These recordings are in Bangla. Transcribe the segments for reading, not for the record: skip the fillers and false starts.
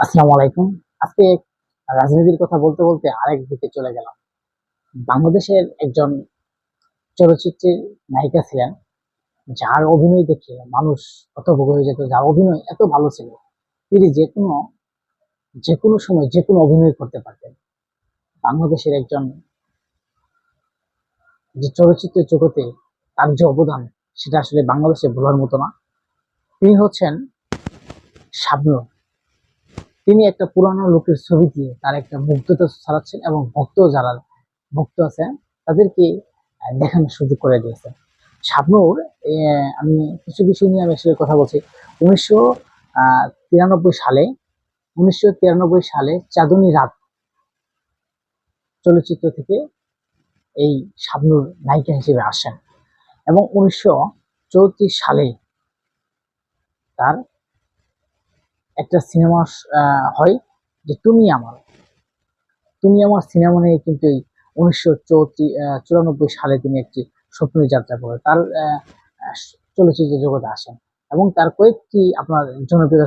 আসসালামু আলাইকুম। আজকে রাজনীতির কথা বলতে বলতে আরেক দিকে চলে গেলাম। বাংলাদেশের একজন চলচ্চিত্রের নায়িকা ছিলেন, যার অভিনয় দেখে মানুষ হতভম্ব হয়ে যেত। যার অভিনয় এত ভালো ছিল, তিনি যে কোনো সময় যে কোনো অভিনয় করতে পারতেন। বাংলাদেশের একজন যে চলচ্চিত্রের জগতে তার যে অবদান, সেটা আসলে বাংলাদেশে ভোলার মতো না। তিনি হচ্ছেন শাবনূর। তিনি একটা পুরানো লোকের ছবি দিয়ে তার একটা মুগ্ধতা ছড়াচ্ছেন এবং যারা ভক্ত আছেন তাদেরকে দেখানোর সুযোগ করে দিয়েছেন। শাবনূর, আমি কিছু বিষয় নিয়ে আমি আসলে কথা বলছি। 1993 সালে 1993 সালে চাঁদনী রাত চলচ্চিত্র থেকে এই শাবনূর নায়িকা হিসেবে আসেন এবং 1934 সালে তার একটা সিনেমা হয়, যে তুমি আমার সিনেমা নিয়ে কিন্তু এই 1994 সালে তিনি একটি স্বপ্নের যাত্রা করে তার চলচ্চিত্র জগতে আসেন এবং তার কয়েকটি আপনার জনপ্রিয়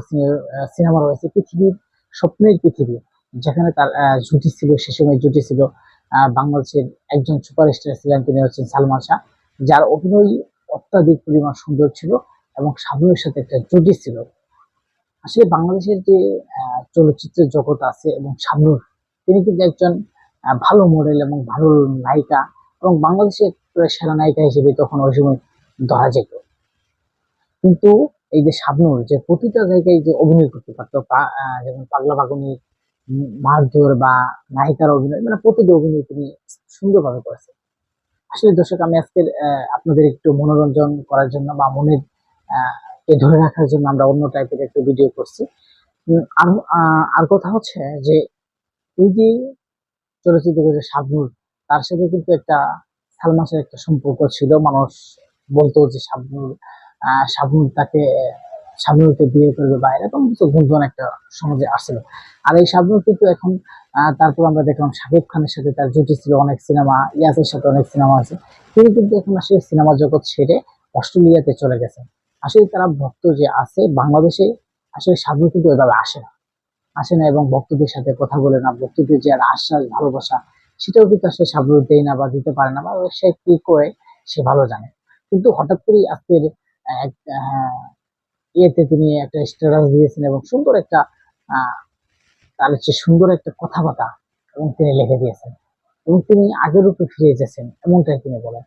সিনেমা রয়েছে। স্বপ্নের পৃথিবী, যেখানে তার জুটি ছিল, সে সময় জুটি ছিল বাংলাদেশের একজন সুপারস্টার ছিলেন, তিনি হচ্ছেন সালমান শাহ, যার অভিনয় অত্যাধিক পরিমাণ সুন্দর ছিল এবং শাবনূরের সাথে একটা জুটি ছিল। আসলে বাংলাদেশের যে চলচ্চিত্রের জগৎ আছে এবং শাবনূর, তিনি কিন্তু একজন ভালো মডেল এবং ভালো নায়িকা এবং বাংলাদেশের সেরা নায়িকা হিসেবে তখন ওই সময় ধরা যেত। কিন্তু এই যে শাবনূর যে প্রতিটা জায়গায় যে অভিনয় করতে পারতো, যেমন পাগলা পাগনি, মারধর বা নায়িকার অভিনয়, মানে প্রতিটা অভিনয় তিনি সুন্দরভাবে করেছে। আসলে দর্শক, আমি আজকে আপনাদের একটু মনোরঞ্জন করার জন্য বা মনের কে ধরে রাখার জন্য আমরা অন্য টাইপের একটু ভিডিও করছি। আর কথা হচ্ছে যে এই যে চলচ্চিত্র যে শাবনূর, তার সাথে কিন্তু একটা সালমান শাহের একটা সম্পর্ক ছিল। মানুষ বলতো যে শাবনূর তাকে শাবনূরকে বিয়ে করবে বা এরকম কিছু গুঞ্জন একটা সমাজে আসছিল। আর এই শাবনূর কিন্তু এখন তারপর আমরা দেখলাম শাকিব খানের সাথে তার জুটি ছিল, অনেক সিনেমা, ইয়াসের সাথে অনেক সিনেমা আছে। তিনি কিন্তু এখন আসলে সিনেমা জগৎ ছেড়ে অস্ট্রেলিয়াতে চলে গেছেন। আসলে তারা ভক্ত যে আছে বাংলাদেশে, আসলে শাবনূর কিন্তু ওইভাবে আসে না এবং ভক্তদের সাথে কথা বলে না। ভক্তদের যে আশ্বাস, ভালোবাসা, সেটাও কিন্তু আসলে শাবনূর দেয় না বা দিতে পারে না, বা সে কি করে সে ভালো জানে। কিন্তু হঠাৎ করেই আজকের এক ইয়েতে তিনি একটা স্ট্যাটাস দিয়েছেন এবং সুন্দর একটা তার হচ্ছে সুন্দর একটা কথাবার্তা এবং তিনি লিখে দিয়েছেন এবং তিনি আগের রূপে ফিরে এসেছেন, এমনটাই তিনি বলেন।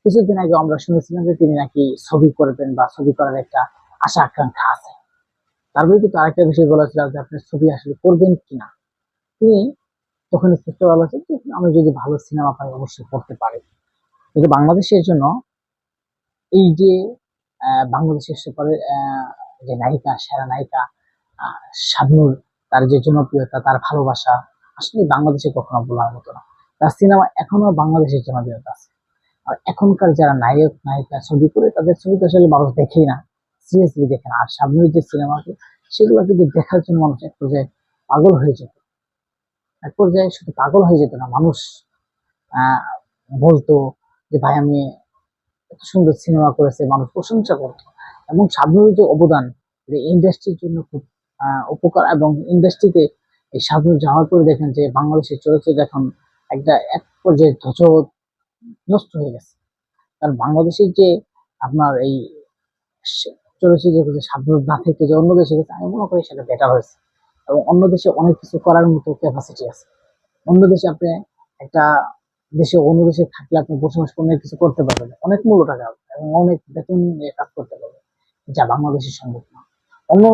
কিছুদিন আগে আমরা শুনেছিলাম যে তিনি নাকি ছবি করবেন বা ছবি করার একটা আশা আকাঙ্ক্ষা আছে। তারপরে কিন্তু আরেকটা বিষয় বলেছিল যে আপনি ছবি আসলে করবেন কিনা। তিনি তখন স্পষ্ট বলেছেন যে আমি যদি ভালো সিনেমা পাই অবশ্যই করতে পারি। কিন্তু বাংলাদেশের জন্য এই যে বাংলাদেশের সুপারের যে নায়িকা, সেরা নায়িকা শাবনূর, তার যে জনপ্রিয়তা, তার ভালোবাসা, আসলে বাংলাদেশে কখনো বলার মতো না। তার সিনেমা এখনো বাংলাদেশের জনপ্রিয়তা আছে। আর এখনকার যারা নায়ক নায়িকা ছবি করে, তাদের ছবি তো আসলে মানুষ দেখেই না, সিরিয়াসলি দেখে না। আর শাবনূরের যে সিনেমা, সেগুলো কিন্তু দেখার জন্য মানুষ এক পর্যায়ে পাগল হয়ে যেত। এক পর্যায়ে শুধু পাগল হয়ে যেত না, মানুষ আহ বলতো যে ভাই, আমি এত সুন্দর সিনেমা করেছে, মানুষ প্রশংসা করতো। এবং শাবনূরের যে অবদান ইন্ডাস্ট্রির জন্য খুব উপকার, এবং ইন্ডাস্ট্রিতে এই শাবনূর যাওয়ার পরে দেখেন যে বাংলাদেশের চলচ্চিত্র এখন এক পর্যায়ে নষ্ট হয়ে গেছে। কারণ বাংলাদেশের যে আপনার এই চলচ্চিত্র শাবনূর না থেকে যে অন্য দেশে গেছে, আমি মনে করি সেটা বেটার হয়েছে। এবং অন্য দেশে অনেক কিছু করার মতো ক্যাপাসিটি আছে। অন্য দেশে আপনি একটা অন্য দেশে থাকলে আপনি বসবাস করে অনেক কিছু করতে পারবেন, অনেক মূল্য টাকা এবং অনেক বেতন নিয়ে কাজ করতে পারবেন, যা বাংলাদেশের সম্ভব না। অন্য